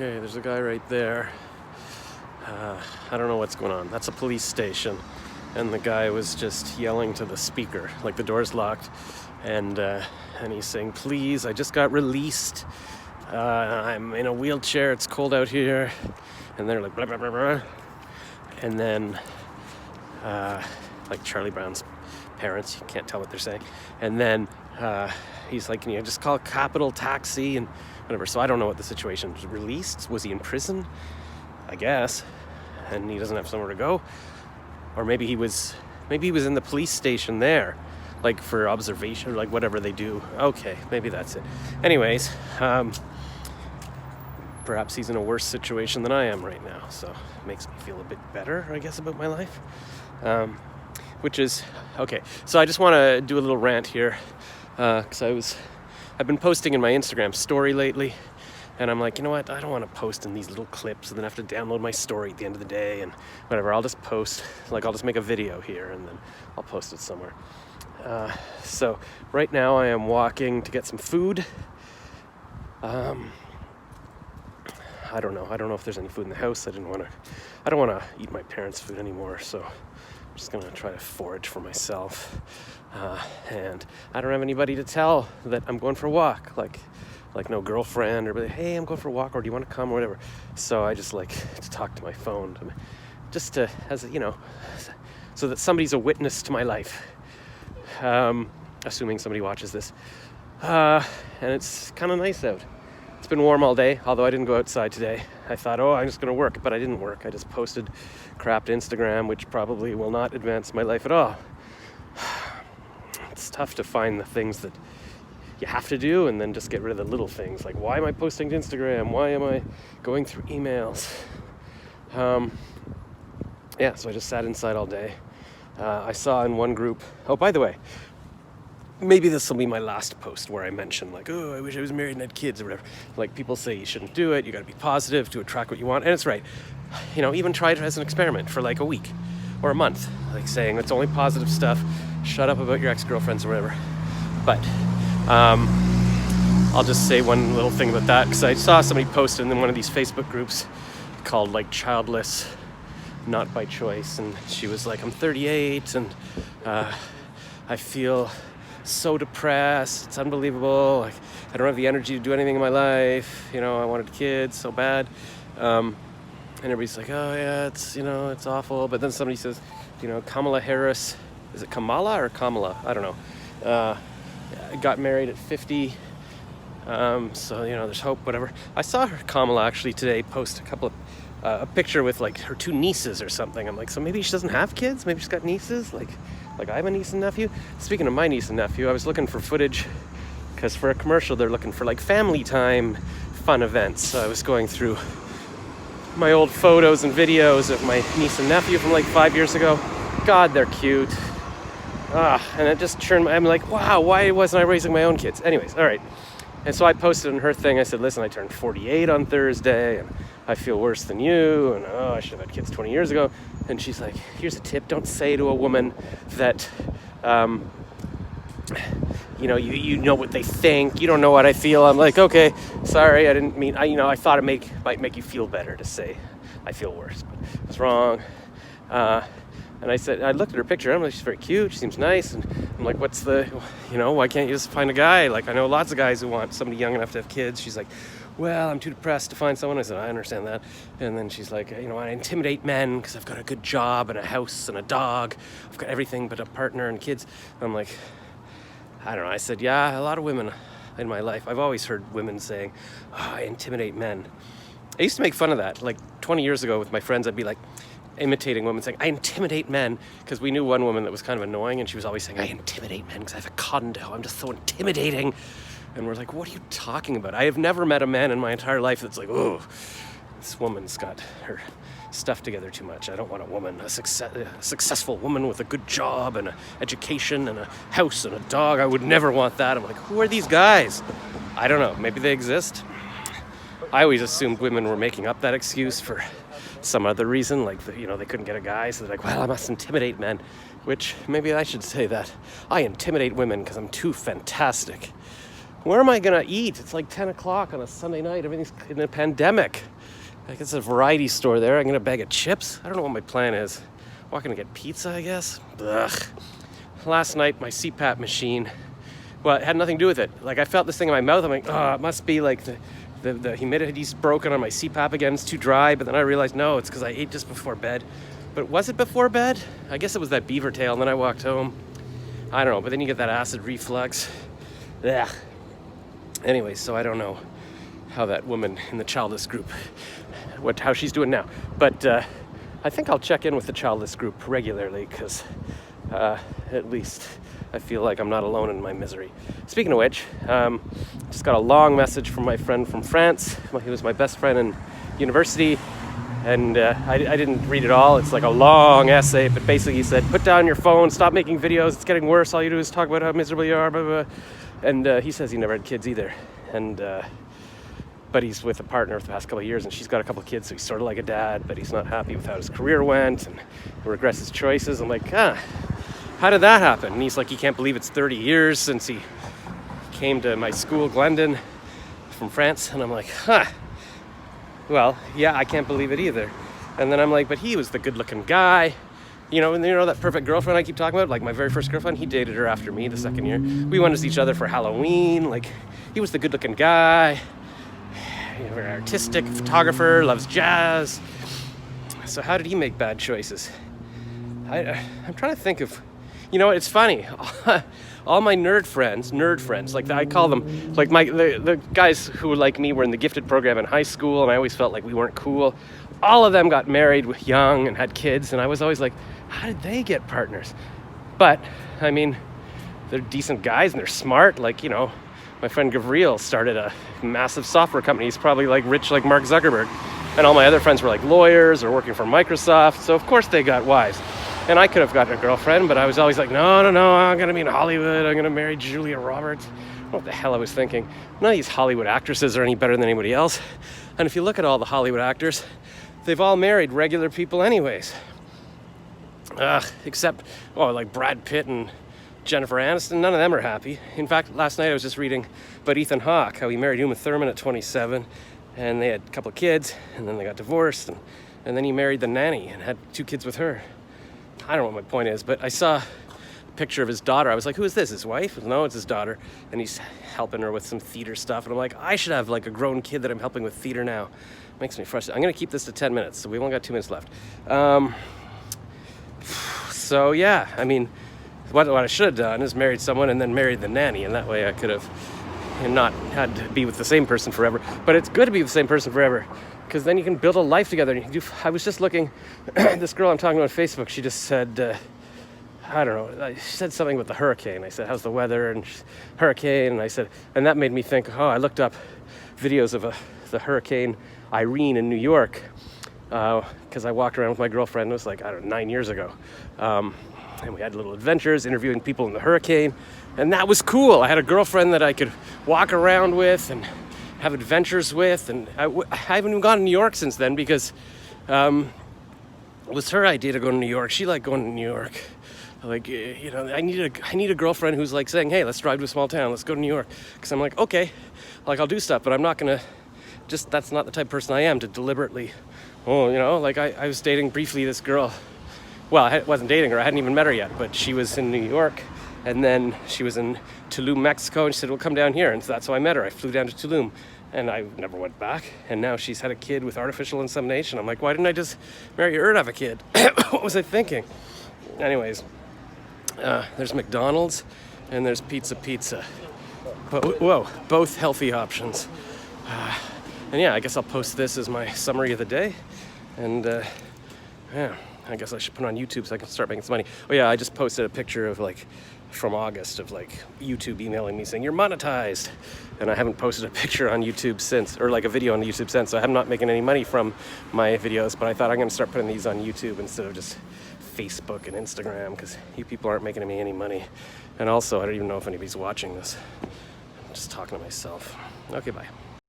Okay, there's a guy right there. I don't know what's going on. That's a police station. And the guy was just yelling to the speaker, like the door's locked. And he's saying, please, I just got released. I'm in a wheelchair. It's cold out here. And they're like, blah, blah, blah, blah. And then, like Charlie Brown's parents, you can't tell what they're saying. And then he's like, can you just call Capital Taxi and whatever. So I don't know what the situation was. Released? Was he in prison? I guess. And he doesn't have somewhere to go. Or maybe he was in the police station there, like for observation, or like whatever they do. Okay, maybe that's it. Anyways, perhaps he's in a worse situation than I am right now. So it makes me feel a bit better, I guess, about my life. Which is, okay. So I just want to do a little rant here. Because I've been posting in my Instagram story lately. And I'm like, you know what? I don't want to post in these little clips and then have to download my story at the end of the day and whatever. I'll just post, like I'll just make a video here and then I'll post it somewhere. So right now I am walking to get some food. I don't know. I don't know if there's any food in the house. I don't want to eat my parents' food anymore. So I'm just going to try to forage for myself. And I don't have anybody to tell that I'm going for a walk. Like no girlfriend or hey, I'm going for a walk, or do you want to come or whatever. So I just like to talk to my phone just to, as you know, so that somebody's a witness to my life. Assuming somebody watches this. And it's kind of nice out. It's been warm all day, although I didn't go outside today. I thought, I'm just going to work, but I didn't work. I just posted crap to Instagram, which probably will not advance my life at all. It's tough to find the things that you have to do and then just get rid of the little things. Like, why am I posting to Instagram? Why am I going through emails? So I just sat inside all day. I saw in one group, by the way, maybe this will be my last post where I mention like, I wish I was married and had kids or whatever. Like, people say you shouldn't do it. You got to be positive to attract what you want. And it's right. Even try it as an experiment for like a week or a month, like saying it's only positive stuff. Shut up about your ex-girlfriends or whatever. But I'll just say one little thing about that, because I saw somebody post in one of these Facebook groups called like Childless Not by Choice, and she was like, I'm 38 and I feel so depressed, it's unbelievable, like I don't have the energy to do anything in my life, I wanted kids so bad, and everybody's like, oh yeah, it's awful. But then somebody says, Kamala Harris, is it Kamala or Kamala? I don't know. Got married at 50, so there's hope, whatever. I saw her, Kamala, actually today post a picture with like her two nieces or something. I'm like, so maybe she doesn't have kids, maybe she's got nieces, like I have a niece and nephew. Speaking of my niece and nephew, I was looking for footage because for a commercial they're looking for like family time fun events. So I was going through my old photos and videos of my niece and nephew from like 5 years ago. God, they're cute. And it just turned, I'm like, wow, why wasn't I raising my own kids? Anyways, all right. And so I posted on her thing, I said, listen, I turned 48 on Thursday, and I feel worse than you, and I should have had kids 20 years ago. And she's like, here's a tip, don't say to a woman that, you know what they think, you don't know what I feel. I'm like, okay, sorry, I didn't mean, I thought it might make you feel better to say I feel worse, but it's wrong. And I said, I looked at her picture, I'm like, she's very cute, she seems nice, and I'm like, what's why can't you just find a guy? Like, I know lots of guys who want somebody young enough to have kids. She's like, well, I'm too depressed to find someone. I said, I understand that. And then she's like, I intimidate men because I've got a good job and a house and a dog. I've got everything but a partner and kids. And I'm like, I don't know. I said, yeah, a lot of women in my life, I've always heard women saying, I intimidate men. I used to make fun of that. Like 20 years ago with my friends, I'd be like, imitating women saying, I intimidate men, because we knew one woman that was kind of annoying, and she was always saying, I intimidate men because I have a condo, I'm just so intimidating. And we're like, what are you talking about? I have never met a man in my entire life that's like, oh, this woman's got her stuff together too much. I don't want a woman, a successful woman with a good job and an education and a house and a dog. I would never want that. I'm like, who are these guys? I don't know, maybe they exist. I always assumed women were making up that excuse for some other reason, like they couldn't get a guy, so they're like, well, I must intimidate men, which maybe I should say that I intimidate women because I'm too fantastic. Where am I gonna eat? It's like 10 o'clock on a Sunday night. Everything's in a pandemic. I guess a variety store there. I'm gonna get a bag of chips. I don't know what my plan is. Walking to get pizza, I guess. Ugh. Last night, my CPAP machine, well, it had nothing to do with it. Like, I felt this thing in my mouth. I'm like, oh, it must be like the humidity's broken on my CPAP again. It's too dry. But then I realized, no, it's because I ate just before bed. But was it before bed? I guess it was that beaver tail. And then I walked home. I don't know. But then you get that acid reflux. Ugh. Anyway, so I don't know how that woman in the childless group, how she's doing now. But I think I'll check in with the childless group regularly because at least I feel like I'm not alone in my misery. Speaking of which, just got a long message from my friend from France. He was my best friend in university, and I didn't read it all. It's like a long essay, but basically he said, put down your phone, stop making videos, it's getting worse. All you do is talk about how miserable you are, blah, blah, blah. And he says he never had kids either. And but he's with a partner for the past couple of years, and she's got a couple of kids, so he's sort of like a dad, but he's not happy with how his career went, and he regrets his choices. I'm like, how did that happen? And he's like, he can't believe it's 30 years since he came to my school, Glendon, from France. And I'm like, well, yeah, I can't believe it either. And then I'm like, but he was the good-looking guy. And that perfect girlfriend I keep talking about, like my very first girlfriend, he dated her after me the second year. We went to see each other for Halloween. Like, he was the good-looking guy. Very artistic, photographer, loves jazz. So how did he make bad choices? I'm trying to think of, it's funny. All my nerd friends, like I call them, like the guys who like me were in the gifted program in high school, and I always felt like we weren't cool. All of them got married young and had kids, and I was always like, how did they get partners? But, I mean, they're decent guys and they're smart, like, my friend Gavril started a massive software company. He's probably like rich like Mark Zuckerberg. And all my other friends were like lawyers or working for Microsoft. So of course they got wives. And I could have gotten a girlfriend, but I was always like, no, I'm going to be in Hollywood. I'm going to marry Julia Roberts. I don't know what the hell I was thinking. None of these Hollywood actresses are any better than anybody else. And if you look at all the Hollywood actors, they've all married regular people anyways. Except, like Brad Pitt and Jennifer Aniston, none of them are happy. In fact, last night I was just reading about Ethan Hawke, how he married Uma Thurman at 27, and they had a couple of kids, and then they got divorced, and then he married the nanny and had 2 kids with her. I don't know what my point is, but I saw a picture of his daughter. I was like, who is this, his wife? No, it's his daughter, and he's helping her with some theater stuff, and I'm like, I should have like a grown kid that I'm helping with theater now. Makes me frustrated. I'm going to keep this to 10 minutes, so we've only got 2 minutes left. So yeah, I mean, what I should have done is married someone and then married the nanny, and that way I could have not had to be with the same person forever. But it's good to be with the same person forever, because then you can build a life together. And I was just looking, this girl I'm talking about on Facebook, she just said, I don't know, she said something about the hurricane. I said, how's the weather? And hurricane, and I said, and that made me think, I looked up videos of the Hurricane Irene in New York, because I walked around with my girlfriend, it was like, 9 years ago. And we had little adventures interviewing people in the hurricane, and that was cool. I had a girlfriend that I could walk around with and have adventures with, and I haven't even gone to New York since then because it was her idea to go to New York. She liked going to New York. Like, I need a girlfriend who's like saying, hey, let's drive to a small town, let's go to New York. Because I'm like, okay, like I'll do stuff, but I'm not gonna that's not the type of person I am to deliberately, like I was dating briefly this girl. Well, I wasn't dating her, I hadn't even met her yet, but she was in New York, and then she was in Tulum, Mexico, and she said, well, come down here, and so that's how I met her. I flew down to Tulum, and I never went back, and now she's had a kid with artificial insemination. I'm like, why didn't I just marry her and have a kid? What was I thinking? Anyways, there's McDonald's, and there's Pizza. But, whoa, both healthy options. And yeah, I guess I'll post this as my summary of the day, and yeah. I guess I should put it on YouTube so I can start making some money. Oh yeah, I just posted a picture of from August of YouTube emailing me saying you're monetized, and I haven't posted a picture on YouTube since, or a video on YouTube since. So I'm not making any money from my videos, but I thought I'm gonna start putting these on YouTube instead of just Facebook and Instagram, because you people aren't making me any money. And also, I don't even know if anybody's watching this. I'm just talking to myself. Okay, bye.